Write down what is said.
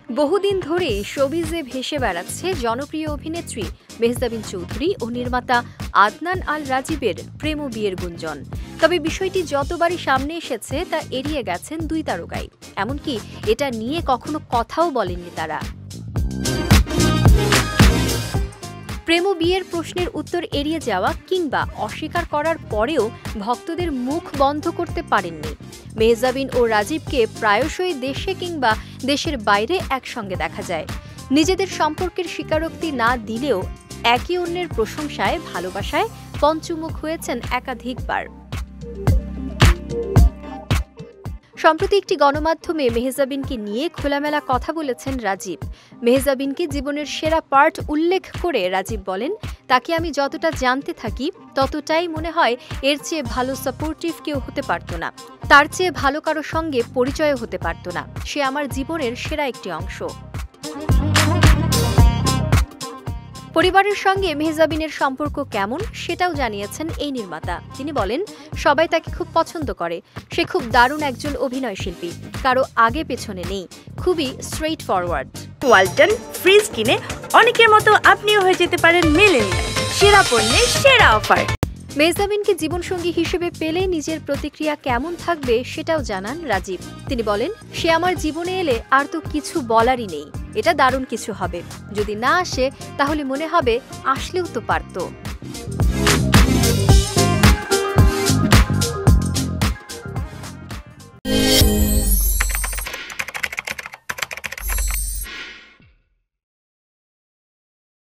বহুদিন ধরে শোবিজে ভেসে বেড়াচ্ছে জনপ্রিয় অভিনেত্রী মেহজাবিন চৌধুরী ও নির্মাতা আদনান আল রাজীবের প্রেম ও বিয়ের গুঞ্জন। তবে বিষয়টি যতবারই সামনে এসেছে তা এড়িয়ে গেছেন দুই তারকাই। এমনকি এটা নিয়ে কখনো কথাও বলেননি তারা। প্রেম ও বিয়ের প্রশ্নের উত্তর এড়িয়ে যাওয়া কিংবা অস্বীকার করার পরেও ভক্তদের মুখ বন্ধ করতে পারেননি। মেহজাবিন ও রাজীবকে প্রায়শই দেশে কিংবা দেশের বাইরে একসঙ্গে দেখা যায়। নিজেদের সম্পর্কের স্বীকারোক্তি না দিলেও একে অন্যের প্রশংসায় ভালোবাসায় পঞ্চমুখ হয়েছেন একাধিকবার। সম্প্রতি একটি গণমাধ্যমে মেহজাবিনকে নিয়ে খোলামেলা কথা বলেছেন রাজীব। মেহজাবিনকে জীবনের সেরা পার্ট উল্লেখ করে রাজীব বলেন, তাকে আমি যতটা জানতে থাকি ততটাই মনে হয় এর চেয়ে ভালো সাপোর্টিভ কেউ হতে পারত না, তার চেয়ে ভালো কারো সঙ্গে পরিচয় হতে পারত না। সে আমার জীবনের সেরা একটি অংশ। পরিবারের সঙ্গে মেহজাবিনের সম্পর্ক কেমন সেটাও জানিয়েছেন এই নির্মাতা। তিনি বলেন, সবাই তাকে খুব পছন্দ করে। সে খুব দারুণ একজন অভিনয় শিল্পী, কারো আগে পেছনে নেই, খুবই স্ট্রেইট ফরওয়ার্ড। ওয়ালটন ফ্রিজ কিনে অনেকের মতো আপনিও হয়ে যেতে পারেন মিলেনিয়াল। সেরা পণ্যের সেরা অফার। মেহজাবিনকে জীবনসঙ্গী হিসেবে পেলে নিজের প্রতিক্রিয়া কেমন থাকবে সেটাও জানান রাজীব। তিনি বলেন, সে আমার জীবনে এলে আর তো কিছু বলারই নেই। এটা দারুণ কিছু হবে। যদি না আসে তাহলে মনে হবে আসলেও তো পারত।